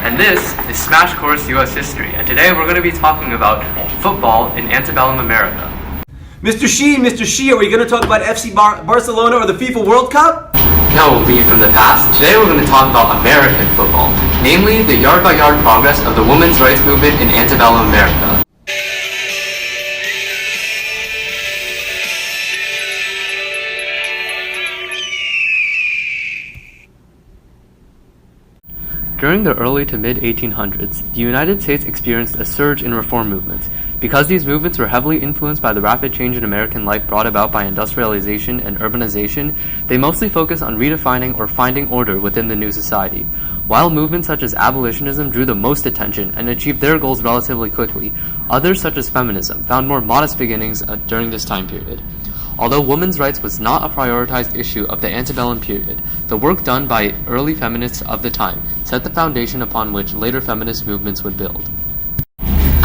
and this is Smash Course US History, and today we're going to be talking about football in antebellum America. Mr. Shi, are we going to talk about FC Barcelona or the FIFA World Cup? No, we from the past. Today we're going to talk about American football, namely the yard-by-yard progress of the women's rights movement in antebellum America. During the early to mid-1800s, the United States experienced a surge in reform movements. Because these movements were heavily influenced by the rapid change in American life brought about by industrialization and urbanization, they mostly focused on redefining or finding order within the new society. While movements such as abolitionism drew the most attention and achieved their goals relatively quickly, others such as feminism found more modest beginnings during this time period. Although women's rights was not a prioritized issue of the antebellum period, the work done by early feminists of the time set the foundation upon which later feminist movements would build.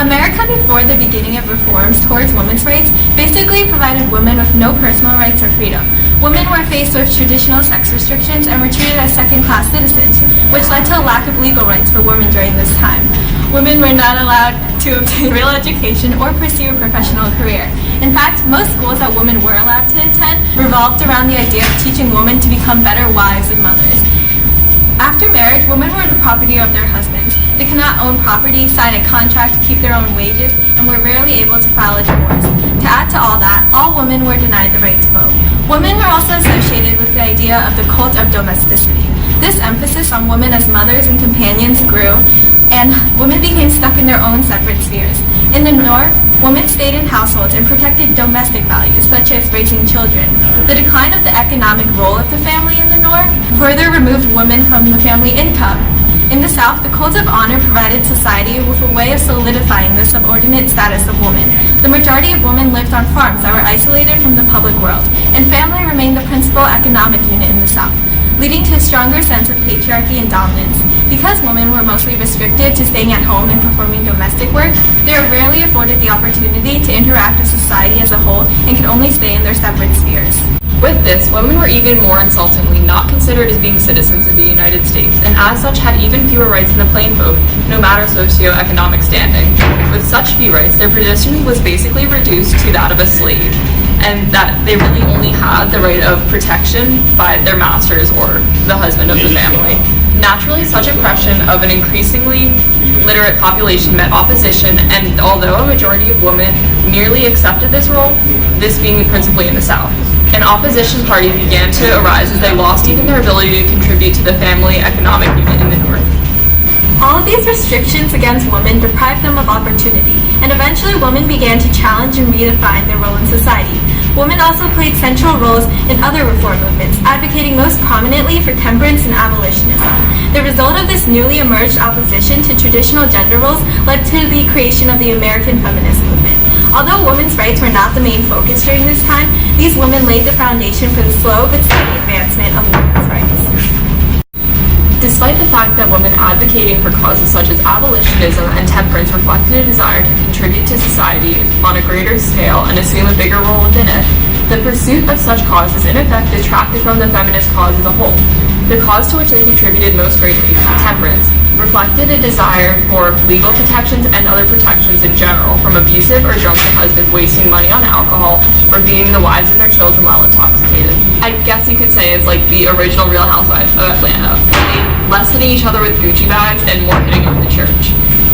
America before the beginning of reforms towards women's rights basically provided women with no personal rights or freedom. Women were faced with traditional sex restrictions and were treated as second-class citizens, which led to a lack of legal rights for women during this time. Women were not allowed to obtain real education or pursue a professional career. In fact, most schools that women were allowed to attend revolved around the idea of teaching women to become better wives and mothers. After marriage, women were the property of their husbands. They could not own property, sign a contract, keep their own wages, and were rarely able to file a divorce. To add to all that, all women were denied the right to vote. Women were also associated with the idea of the cult of domesticity. This emphasis on women as mothers and companions grew, and women became stuck in their own separate spheres. In the North, women stayed in households and protected domestic values, such as raising children. The decline of the economic role of the family in the North further removed women from the family income. In the South, the codes of honor provided society with a way of solidifying the subordinate status of women. The majority of women lived on farms that were isolated from the public world, and family remained the principal economic unit in the South, leading to a stronger sense of patriarchy and dominance. Because women were mostly restricted to staying at home and performing domestic work, they were rarely afforded the opportunity to interact with society as a whole and could only stay in their separate spheres. With this, women were even more insultingly not considered as being citizens of the United States, and as such had even fewer rights in the plain vote, no matter socioeconomic standing. With such few rights, their position was basically reduced to that of a slave, and that they really only had the right of protection by their masters or the husband of the family. Naturally, such oppression of an increasingly literate population met opposition, and although a majority of women merely accepted this role, this being principally in the South, an opposition party began to arise as they lost even their ability to contribute to the family economic unit in the North. All of these restrictions against women deprived them of opportunity, and eventually women began to challenge and redefine their role in society. Women also played central roles in other reform movements, advocating most prominently for temperance and abolitionism. The result of this newly emerged opposition to traditional gender roles led to the creation of the American feminist movement. Although women's rights were not the main focus during this time, these women laid the foundation for the slow but steady advancement of women's rights. Despite the fact that women advocating for causes such as abolitionism and temperance reflected a desire to contribute to society on a greater scale and assume a bigger role within it, the pursuit of such causes in effect detracted from the feminist cause as a whole. The cause to which they contributed most greatly, temperance, reflected a desire for legal protections and other protections in general from abusive or drunken husbands wasting money on alcohol or beating the wives and their children while intoxicated. I guess you could say it's like the original Real Housewives of Atlanta. Less hitting each other with Gucci bags and more hitting up the church.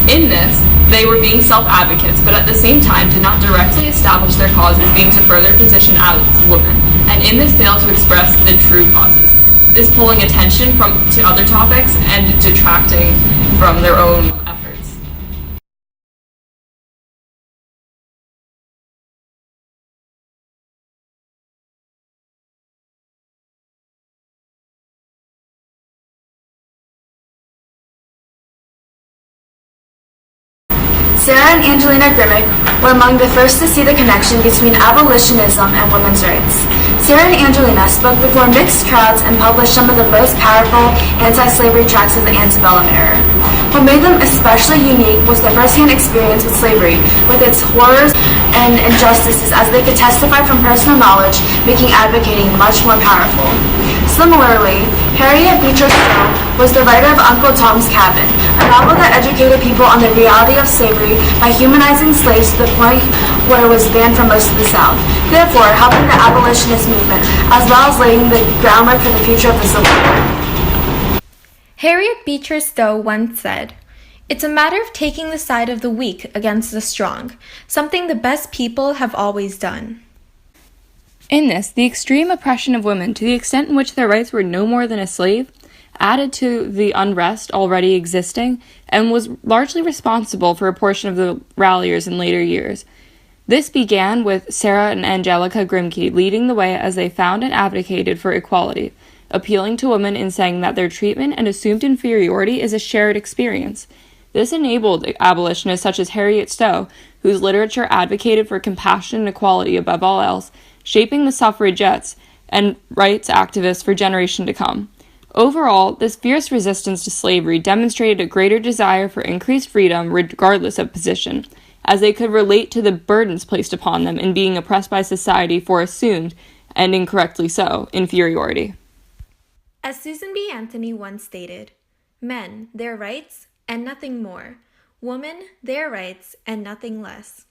In this, they were being self-advocates, but at the same time did not directly establish their cause as being to further position as women, and in this failed to express the true causes. This pulling attention to other topics and detracting from their own efforts. Sarah and Angelina Grimmick were among the first to see the connection between abolitionism and women's rights. Sarah and Angelina spoke before mixed crowds and published some of the most powerful anti-slavery tracts of the antebellum era. What made them especially unique was their first-hand experience with slavery, with its horrors and injustices, as they could testify from personal knowledge, making advocating much more powerful. Similarly, Harriet Beecher Stowe was the writer of Uncle Tom's Cabin, a novel that educated people on the reality of slavery by humanizing slaves to the point where it was banned from most of the South, therefore helping the abolitionist movement as well as laying the groundwork for the future of the Civil War. Harriet Beecher Stowe once said, "It's a matter of taking the side of the weak against the strong, something the best people have always done." In this, the extreme oppression of women, to the extent in which their rights were no more than a slave, added to the unrest already existing and was largely responsible for a portion of the ralliers in later years. This began with Sarah and Angelica Grimke leading the way as they found and advocated for equality, appealing to women in saying that their treatment and assumed inferiority is a shared experience. This enabled abolitionists such as Harriet Stowe, whose literature advocated for compassion and equality above all else, shaping the suffragettes and rights activists for generations to come. Overall, this fierce resistance to slavery demonstrated a greater desire for increased freedom regardless of position, as they could relate to the burdens placed upon them in being oppressed by society for assumed, and incorrectly so, inferiority. As Susan B. Anthony once stated, "Men, their rights, and nothing more. Women, their rights, and nothing less."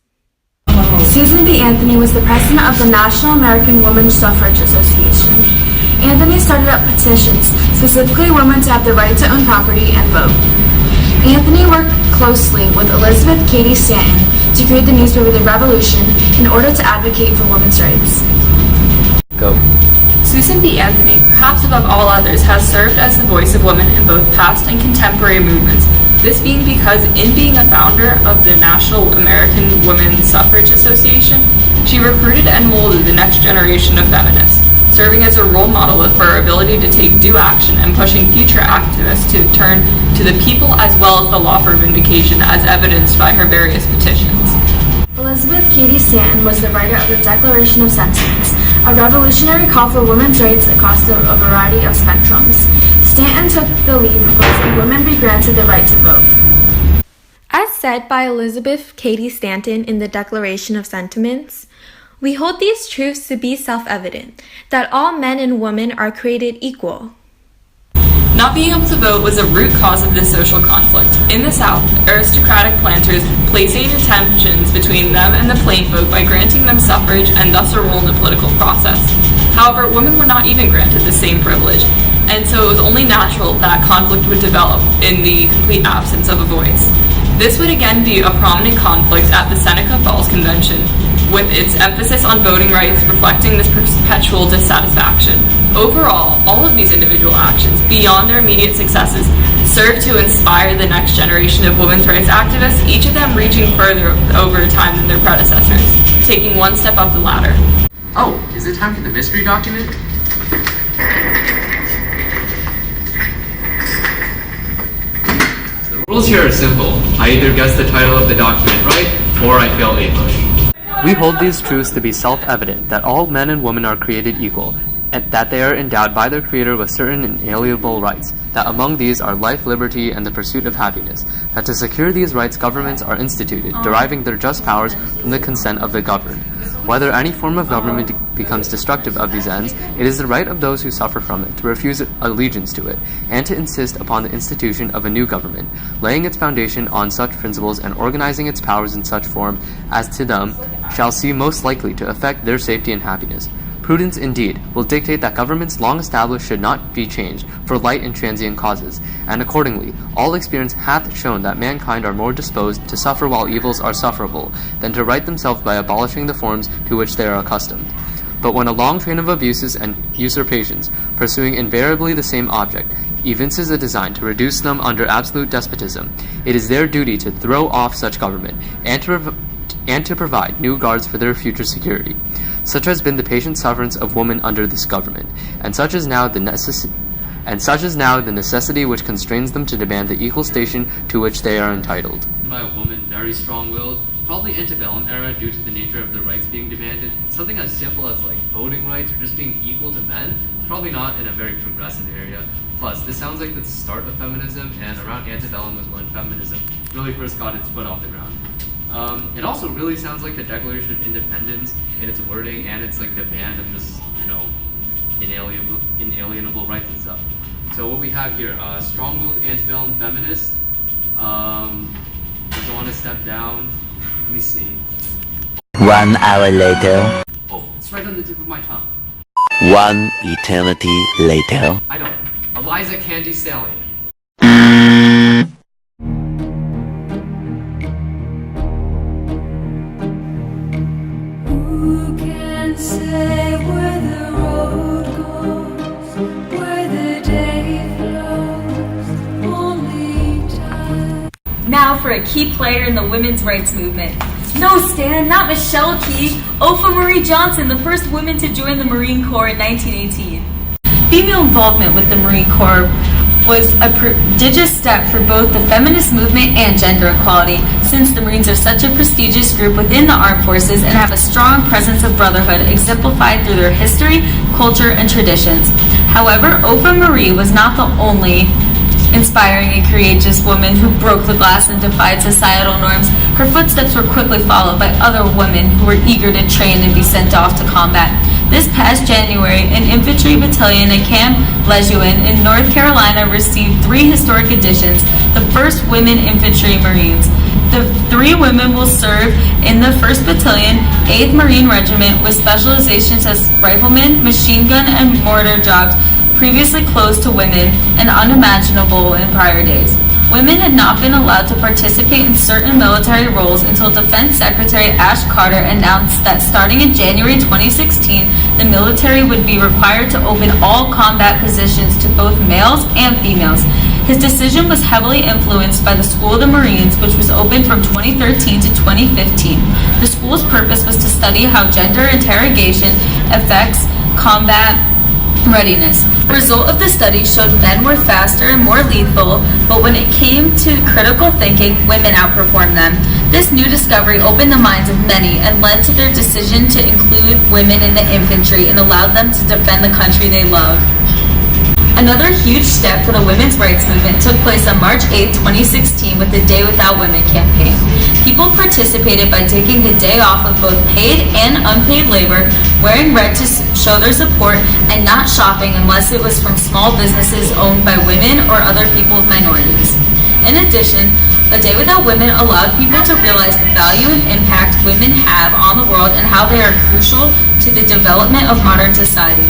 Susan B. Anthony was the president of the National American Women's Suffrage Association. Anthony started up petitions, specifically women to have the right to own property and vote. Anthony worked closely with Elizabeth Cady Stanton to create the newspaper The Revolution in order to advocate for women's rights. Go. Susan B. Anthony, perhaps above all others, has served as the voice of women in both past and contemporary movements. This being because, in being a founder of the National American Women's Suffrage Association, she recruited and molded the next generation of feminists, serving as a role model for her ability to take due action and pushing future activists to turn to the people as well as the law for vindication, as evidenced by her various petitions. Elizabeth Cady Stanton was the writer of the Declaration of Sentiments, a revolutionary call for women's rights across a variety of spectrums. Stanton took the lead, proposing women be granted the right to vote. As said by Elizabeth Cady Stanton in the Declaration of Sentiments, "We hold these truths to be self-evident, that all men and women are created equal." Not being able to vote was a root cause of this social conflict. In the South, aristocratic planters placing tensions between them and the plain folk by granting them suffrage and thus a role in the political process. However, women were not even granted the same privilege, and so it was only natural that conflict would develop in the complete absence of a voice. This would again be a prominent conflict at the Seneca Falls Convention, with its emphasis on voting rights reflecting this perpetual dissatisfaction. Overall, all of these individual actions, beyond their immediate successes, serve to inspire the next generation of women's rights activists, each of them reaching further over time than their predecessors, taking one step up the ladder. Oh, is it time for the mystery document? The rules here are simple. I either guess the title of the document right, or I fail APUSH. We hold these truths to be self-evident, that all men and women are created equal, and that they are endowed by their Creator with certain inalienable rights, that among these are life, liberty, and the pursuit of happiness, that to secure these rights governments are instituted, deriving their just powers from the consent of the governed. Whether any form of government becomes destructive of these ends, it is the right of those who suffer from it to refuse allegiance to it, and to insist upon the institution of a new government, laying its foundation on such principles and organizing its powers in such form as to them shall seem most likely to affect their safety and happiness. Prudence, indeed, will dictate that governments long established should not be changed for light and transient causes, and accordingly, all experience hath shown that mankind are more disposed to suffer while evils are sufferable, than to right themselves by abolishing the forms to which they are accustomed. But when a long train of abuses and usurpations, pursuing invariably the same object, evinces a design to reduce them under absolute despotism, it is their duty to throw off such government, and to provide new guards for their future security. Such has been the patient sufferance of woman under this government, and such is now the necessity which constrains them to demand the equal station to which they are entitled. By a woman very strong-willed, probably antebellum era due to the nature of the rights being demanded, something as simple as like voting rights or just being equal to men, probably not in a very progressive area. Plus, this sounds like the start of feminism, and around antebellum was when feminism really first got its foot off the ground. It also really sounds like the Declaration of Independence in its wording and its like demand of just, inalienable rights and stuff. So what we have here, strong-willed antebellum feminists, Doesn't want to step down. Let me see. 1 hour later. Oh, it's right on the tip of my tongue. 1 eternity later. I don't. Eliza Candy Sally. Who can say where the road goes, where the day flows, only time. Now for a key player in the women's rights movement. No, Stan, not Michelle Key. Opha Marie Johnson, the first woman to join the Marine Corps in 1918. Female involvement with the Marine Corps was a prodigious step for both the feminist movement and gender equality, since the Marines are such a prestigious group within the armed forces and have a strong presence of brotherhood exemplified through their history, culture, and traditions. However, Opha Marie was not the only inspiring and courageous woman who broke the glass and defied societal norms. Her footsteps were quickly followed by other women who were eager to train and be sent off to combat. This past January, an infantry battalion at Camp Lejeune in North Carolina received 3 historic additions, the first women infantry Marines. The 3 women will serve in the 1st Battalion, 8th Marine Regiment, with specializations as riflemen, machine gun, and mortar jobs previously closed to women and unimaginable in prior days. Women had not been allowed to participate in certain military roles until Defense Secretary Ash Carter announced that starting in January 2016, the military would be required to open all combat positions to both males and females. His decision was heavily influenced by the School of the Marines, which was opened from 2013 to 2015. The school's purpose was to study how gender interrogation affects combat readiness. The result of the study showed men were faster and more lethal, but when it came to critical thinking, women outperformed them. This new discovery opened the minds of many and led to their decision to include women in the infantry and allowed them to defend the country they love. Another huge step for the women's rights movement took place on March 8, 2016 with the Day Without Women campaign. People participated by taking the day off of both paid and unpaid labor, wearing red to show their support, and not shopping unless it was from small businesses owned by women or other people with minorities. In addition, A Day Without Women allowed people to realize the value and impact women have on the world and how they are crucial to the development of modern society.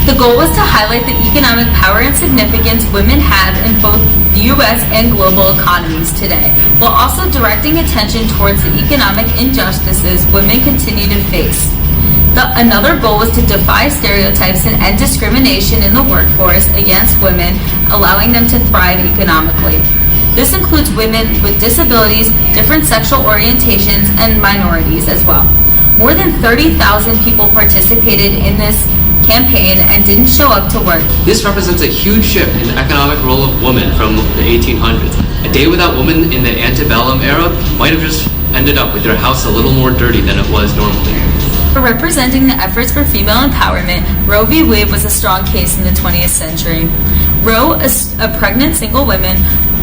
The goal was to highlight the economic power and significance women have in both the U.S. and global economies today, while also directing attention towards the economic injustices women continue to face. Another goal was to defy stereotypes and end discrimination in the workforce against women, allowing them to thrive economically. This includes women with disabilities, different sexual orientations, and minorities as well. More than 30,000 people participated in this campaign and didn't show up to work. This represents a huge shift in the economic role of women from the 1800s. A day without women in the antebellum era might have just ended up with your house a little more dirty than it was normally. For representing the efforts for female empowerment, Roe v. Wade was a strong case in the 20th century. Roe, a pregnant single woman,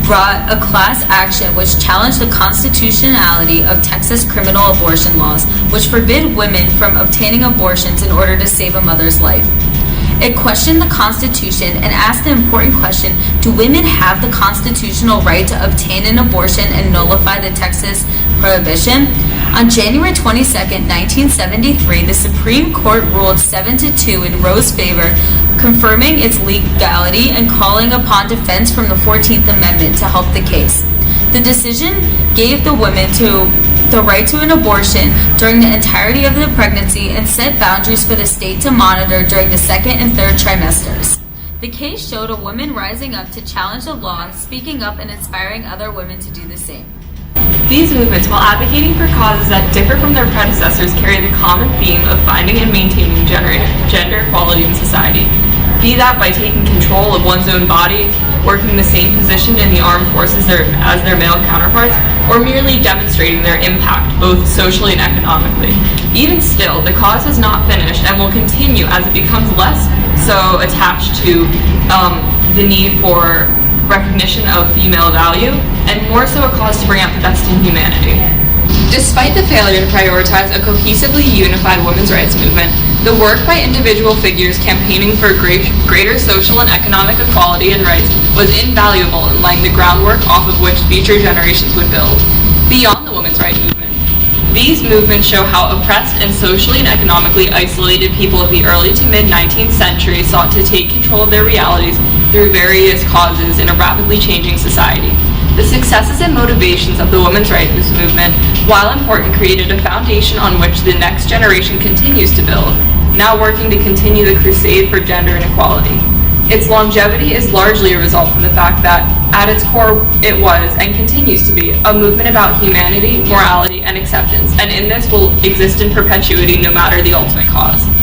brought a class action which challenged the constitutionality of Texas criminal abortion laws, which forbid women from obtaining abortions in order to save a mother's life. It questioned the Constitution and asked the important question, do women have the constitutional right to obtain an abortion and nullify the Texas prohibition? On January 22, 1973, the Supreme Court ruled 7-2 in Roe's favor, confirming its legality and calling upon defense from the 14th Amendment to help the case. The decision gave the women the right to an abortion during the entirety of the pregnancy and set boundaries for the state to monitor during the 2nd and 3rd trimesters. The case showed a woman rising up to challenge the law, speaking up and inspiring other women to do the same. These movements, while advocating for causes that differ from their predecessors, carry the common theme of finding and maintaining gender equality in society. Be that by taking control of one's own body, working the same position in the armed forces as their male counterparts, or merely demonstrating their impact, both socially and economically. Even still, the cause is not finished and will continue as it becomes less so attached to the need for recognition of female value, and more so a cause to bring out the best in humanity. Despite the failure to prioritize a cohesively unified women's rights movement, the work by individual figures campaigning for greater social and economic equality and rights was invaluable in laying the groundwork off of which future generations would build. Beyond the women's rights movement, these movements show how oppressed and socially and economically isolated people of the early to mid-19th century sought to take control of their realities through various causes in a rapidly changing society. The successes and motivations of the women's rights movement, while important, created a foundation on which the next generation continues to build, now working to continue the crusade for gender inequality. Its longevity is largely a result from the fact that, at its core, it was, and continues to be, a movement about humanity, morality, and acceptance, and in this will exist in perpetuity no matter the ultimate cause.